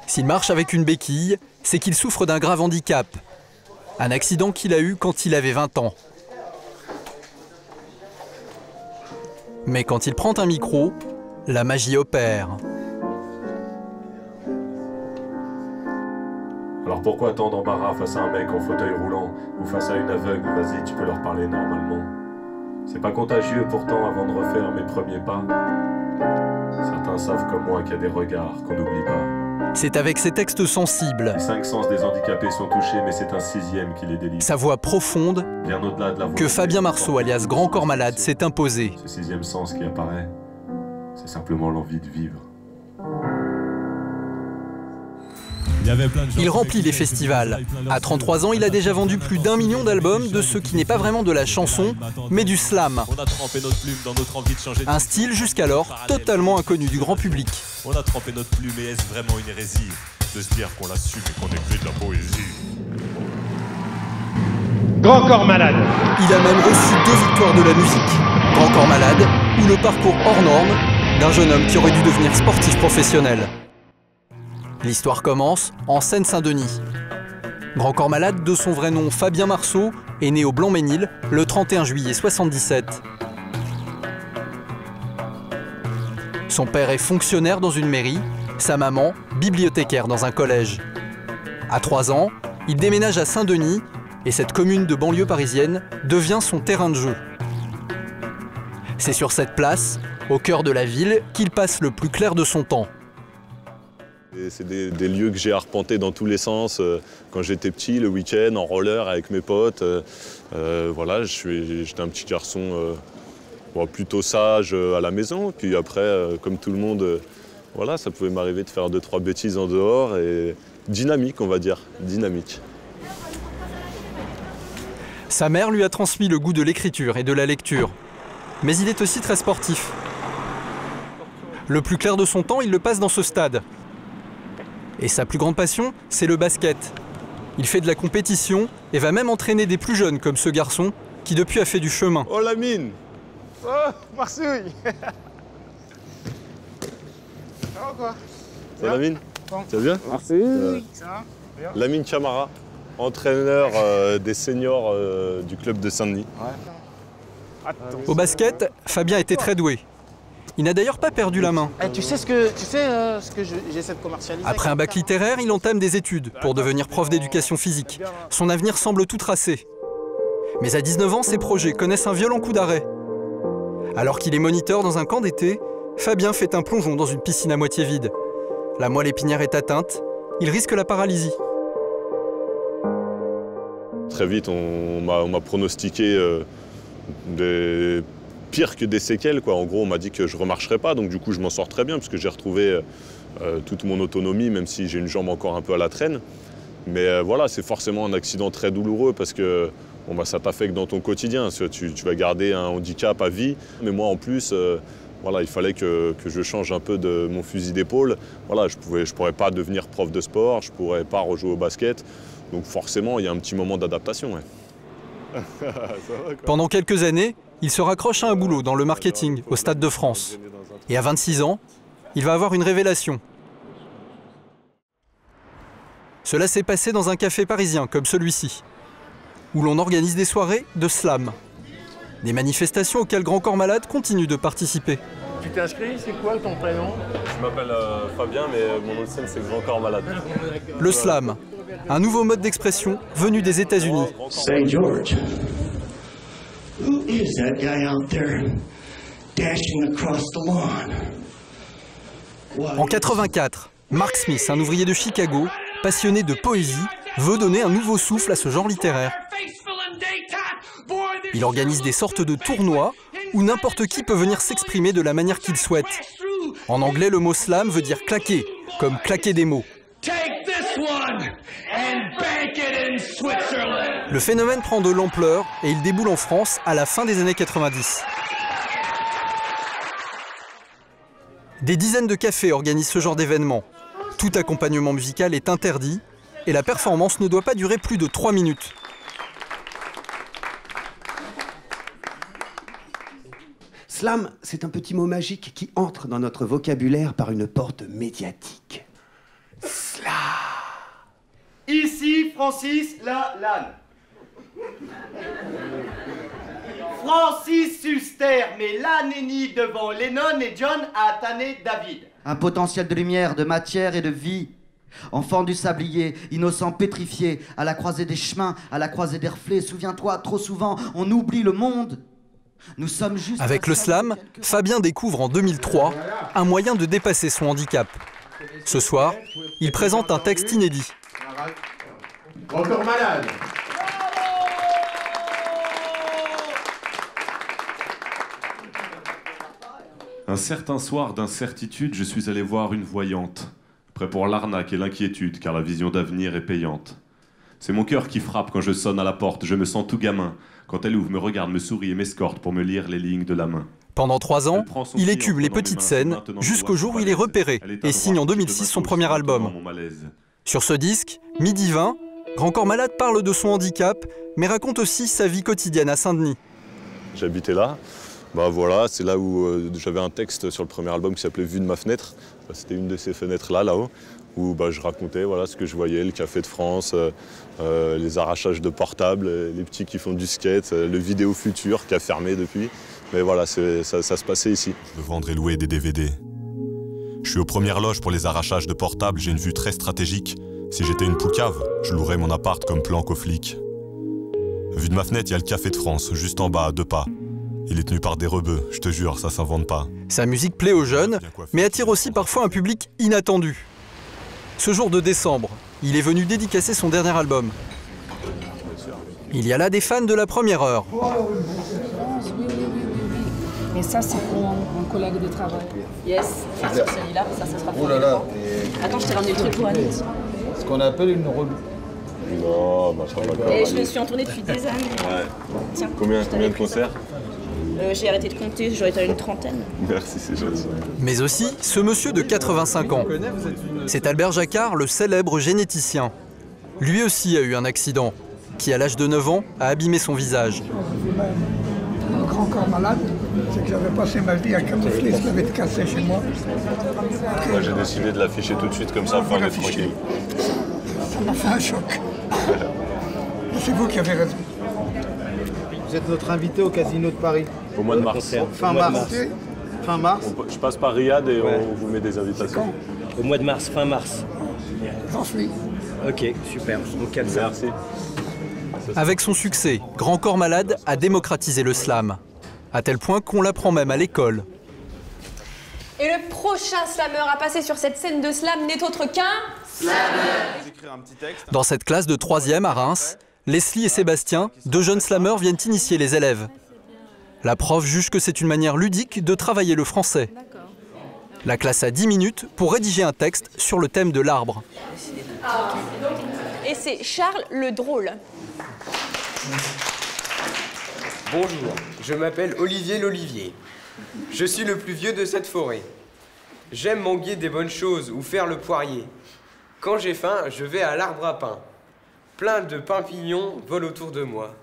S'il marche avec une béquille, c'est qu'il souffre d'un grave handicap. Un accident qu'il a eu quand il avait 20 ans. Mais quand il prend un micro, la magie opère. Alors pourquoi tant d'embarras face à un mec en fauteuil roulant ou face à une aveugle? Vas-y, tu peux leur parler normalement. C'est pas contagieux pourtant avant de refaire mes premiers pas. Certains savent comme moi qu'il y a des regards qu'on n'oublie pas. C'est avec ses textes sensibles, Les 5 sens des handicapés sont touchés, mais c'est un 6e qui les délivre. sa voix profonde, Bien au-delà de la voix que Fabien Marceau, alias Grand Corps Malade, s'est imposé. Ce 6e sens qui apparaît, c'est simplement l'envie de vivre. Il remplit les festivals. À 33 ans, il a déjà vendu plus d'1 million d'albums de ce qui n'est pas vraiment de la chanson, mais du slam. On a trempé notre plume dans notre envie de changer de... Un style jusqu'alors totalement inconnu du grand public. On a trempé notre plume et est-ce vraiment une hérésie de se dire qu'on l'assume et qu'on écrit de la poésie? Grand Corps Malade. Il a même reçu 2 victoires de la musique. Grand Corps Malade ou le parcours hors norme d'un jeune homme qui aurait dû devenir sportif professionnel. L'histoire commence en Seine-Saint-Denis. Grand Corps Malade, de son vrai nom Fabien Marceau, est né au Blanc-Ménil le 31 juillet 1977. Son père est fonctionnaire dans une mairie, sa maman bibliothécaire dans un collège. À 3 ans, il déménage à Saint-Denis et cette commune de banlieue parisienne devient son terrain de jeu. C'est sur cette place, au cœur de la ville, qu'il passe le plus clair de son temps. C'est des lieux que j'ai arpentés dans tous les sens quand j'étais petit, le week-end, en roller avec mes potes. Voilà, j'étais un petit garçon plutôt sage à la maison. Puis après, comme tout le monde, voilà, ça pouvait m'arriver de faire 2-3 bêtises en dehors et dynamique, on va dire, dynamique. Sa mère lui a transmis le goût de l'écriture et de la lecture. Mais il est aussi très sportif. Le plus clair de son temps, il le passe dans ce stade. Et sa plus grande passion, c'est le basket. Il fait de la compétition et va même entraîner des plus jeunes comme ce garçon qui depuis a fait du chemin. Oh Lamine! Oh, Marsouille. Ça va quoi? Ça va Lamine? Bon. Ça va bien? Marsouille. Ça va? Bien. Lamine Camara, entraîneur des seniors du club de Saint-Denis. Ouais. Attends. Au basket, Fabien était très doué. Il n'a d'ailleurs pas perdu la main. Tu sais ce que j'essaie de commercialiser? Après un bac littéraire, il entame des études pour devenir prof d'éducation physique. Son avenir semble tout tracé. Mais à 19 ans, ses projets connaissent un violent coup d'arrêt. Alors qu'il est moniteur dans un camp d'été, Fabien fait un plongeon dans une piscine à moitié vide. La moelle épinière est atteinte, il risque la paralysie. Très vite, on m'a pronostiqué des pire que des séquelles, quoi. En gros, on m'a dit que je ne remarcherais pas, donc du coup, je m'en sors très bien, parce que j'ai retrouvé toute mon autonomie, même si j'ai une jambe encore un peu à la traîne. Mais voilà, c'est forcément un accident très douloureux, parce que bon, bah, ça t'affecte dans ton quotidien. Tu vas garder un handicap à vie. Mais moi, en plus, voilà, il fallait que je change un peu de mon fusil d'épaule. Voilà, je pourrais pas devenir prof de sport, je ne pourrais pas rejouer au basket. Donc forcément, il y a un petit moment d'adaptation. Ouais. Pendant quelques années, il se raccroche à un boulot dans le marketing au Stade de France. Et à 26 ans, il va avoir une révélation. Cela s'est passé dans un café parisien comme celui-ci, où l'on organise des soirées de slam. Des manifestations auxquelles Grand Corps Malade continue de participer. Tu t'es inscrit? C'est quoi ton prénom? Je m'appelle Fabien, mais mon nom de scène, c'est Grand Corps Malade. Le slam, un nouveau mode d'expression venu des États-Unis. Say, George, who is that guy out there dashing across the lawn? En 84, Mark Smith, un ouvrier de Chicago, passionné de poésie, veut donner un nouveau souffle à ce genre littéraire. Il organise des sortes de tournois où n'importe qui peut venir s'exprimer de la manière qu'il souhaite. En anglais, le mot slam veut dire claquer, comme claquer des mots. Le phénomène prend de l'ampleur et il déboule en France à la fin des années 90. Des dizaines de cafés organisent ce genre d'événement. Tout accompagnement musical est interdit et la performance ne doit pas durer plus de 3 minutes. Slam, c'est un petit mot magique qui entre dans notre vocabulaire par une porte médiatique. Ici, Francis Lalanne. Francis Huster met l'anénie devant Lennon et John a tanné David. Un potentiel de lumière, de matière et de vie. Enfant du sablier, innocent pétrifié, à la croisée des chemins, à la croisée des reflets. Souviens-toi, trop souvent, on oublie le monde. Nous sommes juste... Avec le slam, Fabien découvre en 2003 un moyen de dépasser son handicap. Ce soir, il présente un texte inédit. Encore malade. Un certain soir d'incertitude, je suis allé voir une voyante, prêt pour l'arnaque et l'inquiétude, car la vision d'avenir est payante. C'est mon cœur qui frappe quand je sonne à la porte, je me sens tout gamin. Quand elle ouvre, me regarde, me sourit et m'escorte pour me lire les lignes de la main. Pendant 3 ans, il écume les petites scènes jusqu'au jour où il est repéré et signe en 2006 son premier album. Sur ce disque, Midi 20, Grand Corps Malade parle de son handicap, mais raconte aussi sa vie quotidienne à Saint-Denis. J'habitais là. Bah voilà, c'est là où j'avais un texte sur le premier album qui s'appelait Vue de ma fenêtre. C'était une de ces fenêtres-là, là-haut, où je racontais ce que je voyais, le Café de France, les arrachages de portables, les petits qui font du skate, le Vidéo Futur qui a fermé depuis. Mais voilà, ça se passait ici. De vendre et louer des DVD. Je suis aux premières loges pour les arrachages de portables, j'ai une vue très stratégique. Si j'étais une poucave, je louerais mon appart comme planque aux flics. Vue de ma fenêtre, il y a le Café de France, juste en bas, à 2 pas. Il est tenu par des rebeux, je te jure, ça s'invente pas. Sa musique plaît aux jeunes, mais attire aussi parfois un public inattendu. Ce jour de décembre, il est venu dédicacer son dernier album. Il y a là des fans de la première heure. Et ça, c'est pour mon collègue de travail. Yes, ça sur celui-là, ça sera pour lui. Attends, je t'ai ramené le truc pour Alice. Ce qu'on appelle une relou. Non, bah ça va. Et je me suis en tournée depuis des années. Ouais. Tiens, Combien de concerts? J'ai arrêté de compter, j'aurais été à une trentaine. Merci, c'est gentil. Mais aussi ce monsieur de 85 ans. C'est Albert Jacquard, le célèbre généticien. Lui aussi a eu un accident, qui à l'âge de 9 ans a abîmé son visage. Le Grand Corps Malade, c'est que j'avais passé ma vie à camoufler ce qui avait été cassé chez moi. Moi j'ai décidé de l'afficher tout de suite comme ça, pour être tranquille. Ça m'a fait un choc. C'est vous qui avez raison. Vous êtes notre invité au Casino de Paris. Au mois de mars. Fin mars. Fin mars. Je passe par Riyad et on vous met des invitations. Au mois de mars, fin mars. J'en suis. Ok, super. On calme ça. Merci. Avec son succès, Grand Corps Malade a démocratisé le slam, à tel point qu'on l'apprend même à l'école. Et le prochain slammer à passer sur cette scène de slam n'est autre qu'un slammer. Dans cette classe de 3e à Reims, Leslie et Sébastien, 2 jeunes slammeurs, viennent initier les élèves. La prof juge que c'est une manière ludique de travailler le français. La classe a 10 minutes pour rédiger un texte sur le thème de l'arbre. Et c'est Charles le drôle. Bonjour, je m'appelle Olivier l'Olivier. Je suis le plus vieux de cette forêt. J'aime manguer des bonnes choses ou faire le poirier. Quand j'ai faim, je vais à l'arbre à pain. Plein de pin-pignons volent autour de moi.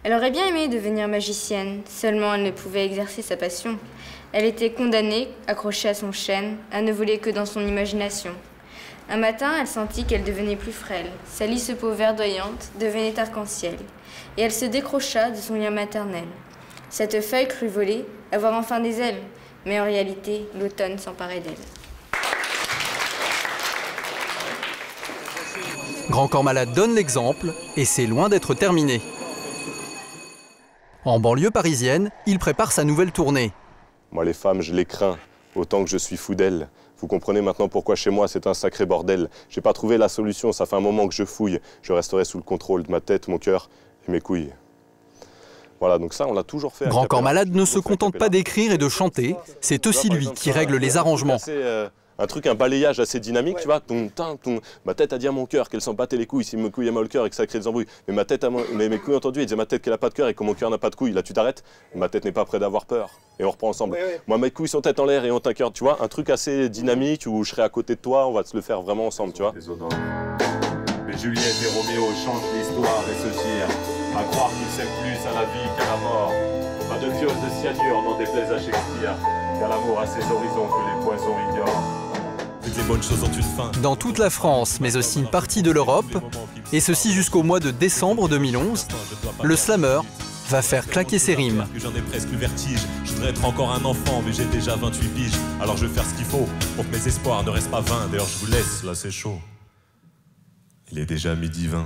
Elle aurait bien aimé devenir magicienne, seulement elle ne pouvait exercer sa passion. Elle était condamnée, accrochée à son chêne, à ne voler que dans son imagination. Un matin, elle sentit qu'elle devenait plus frêle. Sa lisse peau verdoyante devenait arc-en-ciel. Et elle se décrocha de son lien maternel. Cette feuille crut voler, avoir enfin des ailes. Mais en réalité, l'automne s'emparait d'elle. Grand Corps Malade donne l'exemple et c'est loin d'être terminé. En banlieue parisienne, il prépare sa nouvelle tournée. Moi les femmes, je les crains, autant que je suis fou d'elles. Vous comprenez maintenant pourquoi chez moi c'est un sacré bordel. J'ai pas trouvé la solution, ça fait un moment que je fouille. Je resterai sous le contrôle de ma tête, mon cœur et mes couilles. Voilà, donc ça on l'a toujours fait. Grand Corps Malade ne se contente pas d'écrire et de chanter, c'est aussi lui qui règle les arrangements. Un balayage assez dynamique, tu vois. Ma tête a dit à mon cœur qu'elle s'en battait les couilles si mes couilles a mal le cœur et que ça crée des embrouilles. Mais mes couilles ont entendu, ils disaient ma tête qu'elle a pas de cœur et que mon cœur n'a pas de couilles. Là tu t'arrêtes, ma tête n'est pas près d'avoir peur. Et on reprend ensemble. Moi mes couilles sont tête en l'air et ont un cœur, tu vois. Un truc assez dynamique où je serai à côté de toi, on va se le faire vraiment ensemble, tu vois. Mais Juliette et Roméo changent l'histoire et se tirent. À croire qu'ils s'aiment plus à la vie qu'à la mort. Pas de viol de cyanure, n'en déplaise à Shakespeare. Car l'amour a ses horizons que les poissons ignorent. Toutes les bonnes choses ont une fin. Dans toute la France, mais aussi une partie de l'Europe, et ceci jusqu'au mois de décembre 2011, le slammer va faire claquer ses rimes. J'en ai presque le vertige. Je voudrais être encore un enfant, mais j'ai déjà 28 piges. Alors je vais faire ce qu'il faut pour que mes espoirs ne restent pas vains. D'ailleurs, je vous laisse, là c'est chaud. Il est déjà 12h20.